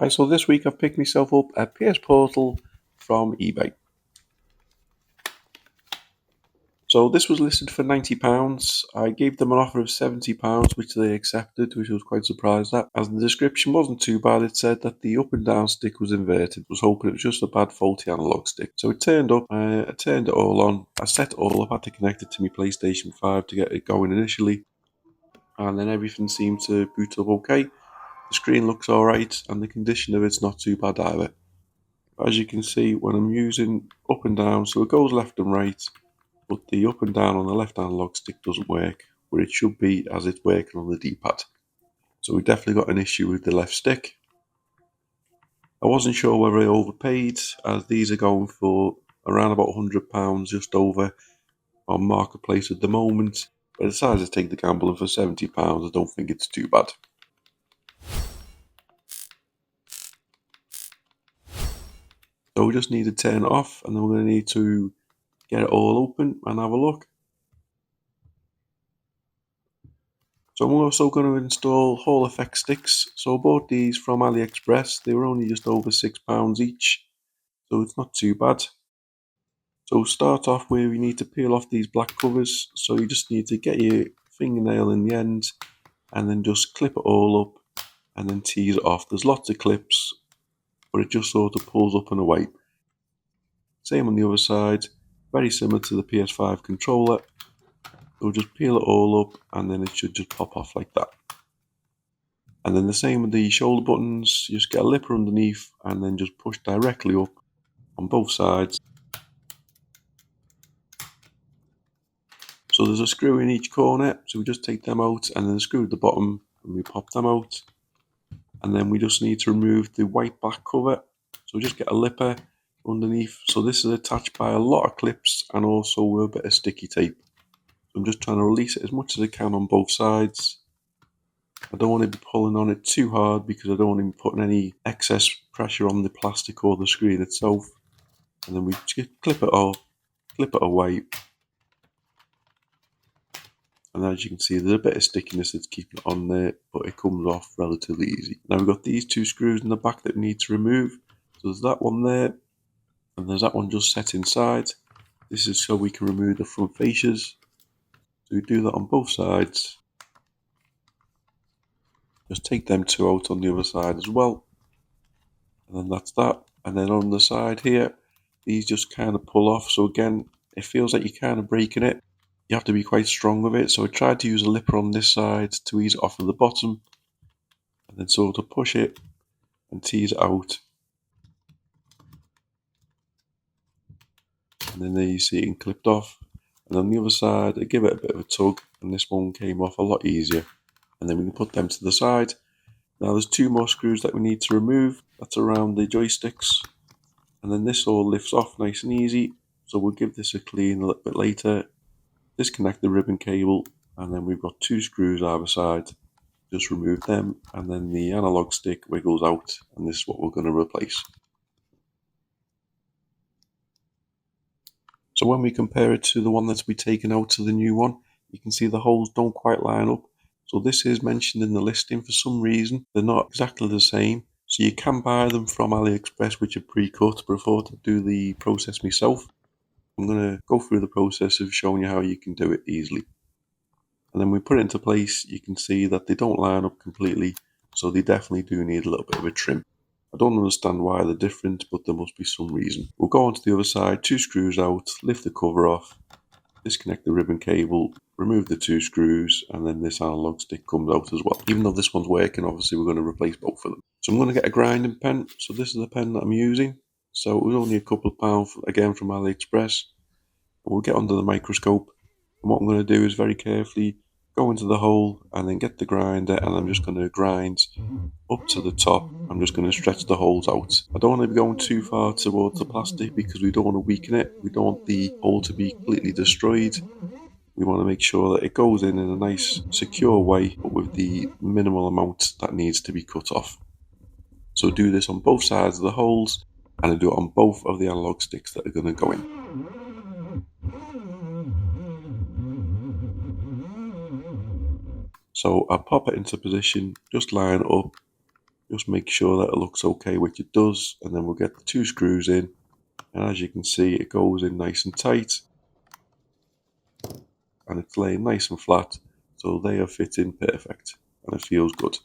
Hi, so this week I've picked myself up a PS Portal from eBay. So this was listed for £90. I gave them an offer of £70, which they accepted, which I was quite surprised at. As the description wasn't too bad, it said that the up and down stick was inverted. I was hoping it was just a bad faulty analog stick. So it turned up, I turned it all on, I set it all up, I had to connect it to my PlayStation 5 to get it going initially. And then everything seemed to boot up okay. The screen looks alright, and the condition of it's not too bad either. As you can see, when I'm using up and down, so it goes left and right, but the up and down on the left analog stick doesn't work where it should be as it's working on the D-pad. So we definitely got an issue with the left stick. I wasn't sure whether I overpaid, as these are going for around about £100 just over on Marketplace at the moment, but I decided to take the gamble, and for £70 I don't think it's too bad. So we just need to turn it off, and then we're going to need to get it all open and have a look. So I'm also going to install Hall Effect sticks. So I bought these from AliExpress. They were only just over £6 each, so it's not too bad. So we'll start off where we need to peel off these black covers. So you just need to get your fingernail in the end and then just clip it all up and then tease it off. There's lots of clips, but it just sort of pulls up and away. Same on the other side, very similar to the PS5 controller. So just peel it all up and then it should just pop off like that. And then the same with the shoulder buttons, you just get a lipper underneath and then just push directly up on both sides. So there's a screw in each corner, so we just take them out and then screw at the bottom and we pop them out. And then we just need to remove the white back cover. So we just get a lipper underneath. So this is attached by a lot of clips and also with a bit of sticky tape. So I'm just trying to release it as much as I can on both sides. I don't want to be pulling on it too hard because I don't want to be putting any excess pressure on the plastic or the screen itself. And then we just clip it off, clip it away. And as you can see, there's a bit of stickiness that's keeping it on there, but it comes off relatively easy. Now we've got these two screws in the back that we need to remove. So there's that one there, and there's that one just set inside. This is so we can remove the front fascias. So we do that on both sides. Just take them two out on the other side as well. And then that's that. And then on the side here, these just kind of pull off. So again, it feels like you're kind of breaking it. You have to be quite strong with it. So I tried to use a lipper on this side to ease it off of the bottom. And then sort of push it and tease it out. And then there you see it clipped off. And on the other side, I give it a bit of a tug. And this one came off a lot easier. And then we can put them to the side. Now there's two more screws that we need to remove. That's around the joysticks. And then this all lifts off nice and easy. So we'll give this a clean a little bit later. Disconnect the ribbon cable. And then we've got two screws either side. Just remove them. And then the analog stick wiggles out. And this is what we're going to replace. So when we compare it to the one that's been taken out to the new one, you can see the holes don't quite line up. So this is mentioned in the listing for some reason. They're not exactly the same. So you can buy them from AliExpress, which are pre-cut, but I thought I'd do the process myself. I'm going to go through the process of showing you how you can do it easily. And then we put it into place, you can see that they don't line up completely, so they definitely do need a little bit of a trim. I don't understand why they're different, but there must be some reason. We'll go on to the other side, two screws out, lift the cover off, disconnect the ribbon cable, remove the two screws, and then this analog stick comes out as well. Even though this one's working, obviously we're going to replace both of them. So I'm going to get a grinding pen. So this is the pen that I'm using. So it was only a couple of pounds, again from AliExpress. We'll get under the microscope. And what I'm going to do is very carefully go into the hole and then get the grinder, and I'm just going to grind up to the top. I'm just going to stretch the holes out. I don't want to be going too far towards the plastic because we don't want to weaken it. We don't want the hole to be completely destroyed. We want to make sure that it goes in a nice, secure way, but with the minimal amount that needs to be cut off. So do this on both sides of the holes, and I do it on both of the analog sticks that are going to go in. So I'll pop it into position, just line it up, Just make sure that it looks okay, which it does, and then we'll get the 2 screws in, and as you can see it goes in nice and tight and it's laying nice and flat, so they are fitting perfect and it feels good.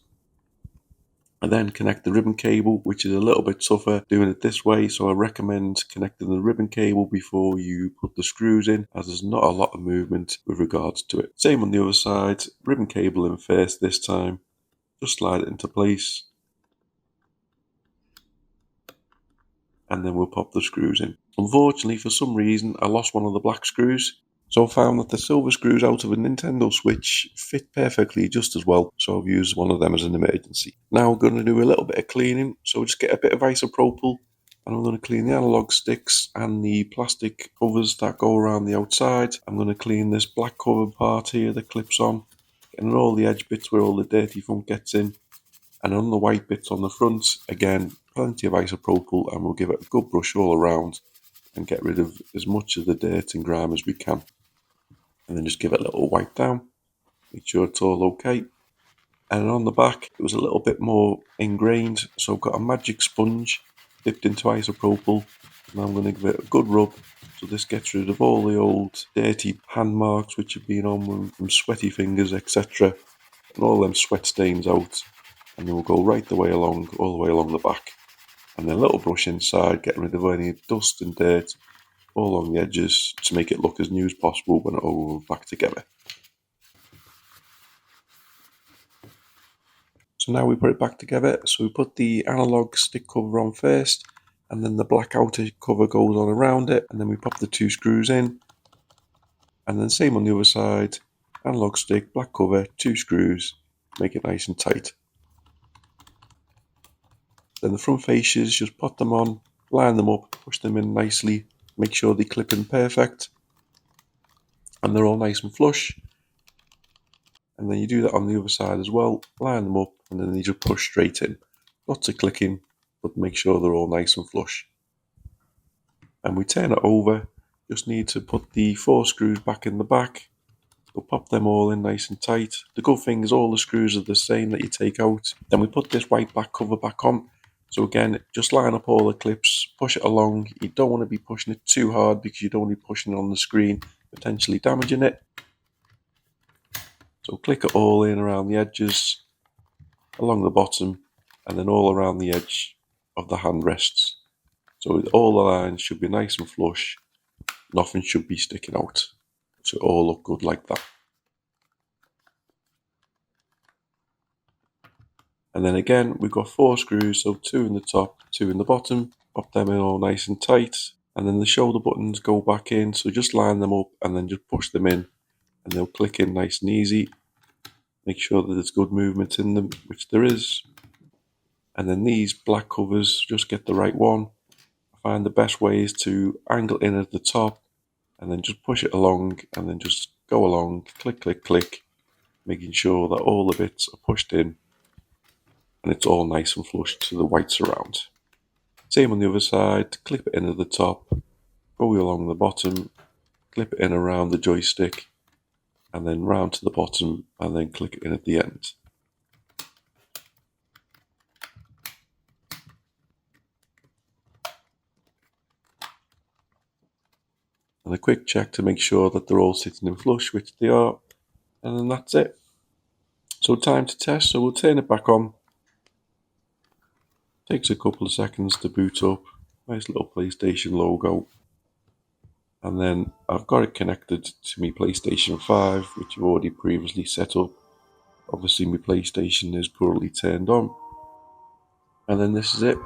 And then connect the ribbon cable, which is a little bit tougher doing it this way, so I recommend connecting the ribbon cable before you put the screws in, as there's not a lot of movement with regards to it. Same on the other side, ribbon cable in first this time, just slide it into place, and then we'll pop the screws in. Unfortunately, for some reason, I lost one of the black screws, so I found that the silver screws out of a Nintendo Switch fit perfectly just as well, so I've used one of them as an emergency. Now we're going to do a little bit of cleaning, so just get a bit of isopropyl, and I'm going to clean the analog sticks and the plastic covers that go around the outside. I'm going to clean this black cover part here that clips on, getting all the edge bits where all the dirty funk gets in. And on the white bits on the front, again, plenty of isopropyl, and we'll give it a good brush all around and get rid of as much of the dirt and grime as we can. And then just give it a little wipe down, make sure it's all okay. And on the back, it was a little bit more ingrained, so I've got a magic sponge dipped into isopropyl, and I'm going to give it a good rub, so this gets rid of all the old dirty hand marks which have been on from sweaty fingers, etc., and all them sweat stains out. And then we'll go right the way along, all the way along the back, and then a little brush inside, getting rid of any dust and dirt all along the edges to make it look as new as possible when it all goes back together. So now we put it back together. So we put the analog stick cover on first, and then the black outer cover goes on around it, and then we pop the 2 screws in, and then same on the other side, analog stick, black cover, 2 screws, make it nice and tight. Then the front fascias, just put them on, line them up, push them in nicely, make sure they clip in perfect, and they're all nice and flush. And then you do that on the other side as well, line them up, and then you just push straight in. Lots of clicking, but make sure they're all nice and flush. And we turn it over, just need to put the 4 screws back in the back. We'll pop them all in nice and tight. The good thing is all the screws are the same that you take out. Then we put this white back cover back on. So again, just line up all the clips, push it along. You don't want to be pushing it too hard because you don't want to be pushing it on the screen, potentially damaging it. So click it all in around the edges, along the bottom, and then all around the edge of the handrests. So all the lines should be nice and flush. Nothing should be sticking out. So it all look good like that. And then again, we've got 4 screws, so 2 in the top, 2 in the bottom. Pop them in all nice and tight. And then the shoulder buttons go back in, so just line them up and then just push them in. And they'll click in nice and easy. Make sure that there's good movement in them, which there is. And then these black covers, just get the right one. I find the best way is to angle in at the top and then just push it along and then just go along, click, click, click, making sure that all the bits are pushed in and it's all nice and flush to the white surround. Same on the other side, clip it in at the top, go along the bottom, clip it in around the joystick, and then round to the bottom, and then click it in at the end. And a quick check to make sure that they're all sitting in flush, which they are, and then that's it. So time to test, so we'll turn it back on. Takes a couple of seconds to boot up. Nice little PlayStation logo. And then I've got it connected to my PlayStation 5, which I've already previously set up. Obviously my PlayStation is currently turned on. And then this is it.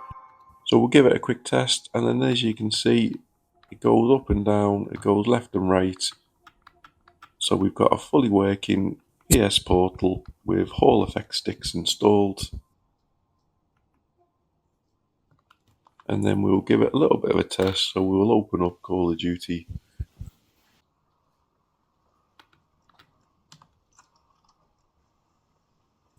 So we'll give it a quick test, and then as you can see, it goes up and down, it goes left and right. So we've got a fully working PS Portal with Hall Effect sticks installed. And then we'll give it a little bit of a test, so we'll open up Call of Duty.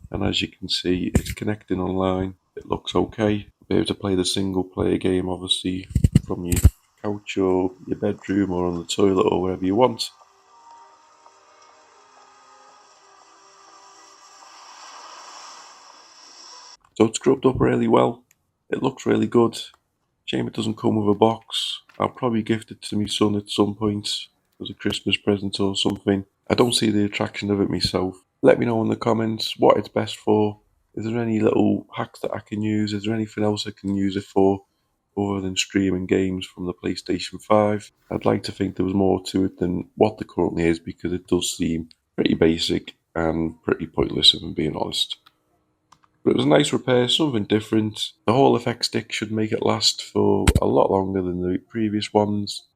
And as you can see, it's connecting online, it looks okay. Be able to play the single player game obviously from your couch or your bedroom or on the toilet or wherever you want. So it's scrubbed up really well. It looks really good. Shame it doesn't come with a box. I'll probably gift it to my son at some point as a Christmas present or something. I don't see the attraction of it myself. Let me know in the comments what it's best for. Is there any little hacks that I can use? Is there anything else I can use it for other than streaming games from the PlayStation 5? I'd like to think there was more to it than what there currently is, because it does seem pretty basic and pretty pointless, if I'm being honest. But it was a nice repair, something different. The Hall effect stick should make it last for a lot longer than the previous ones.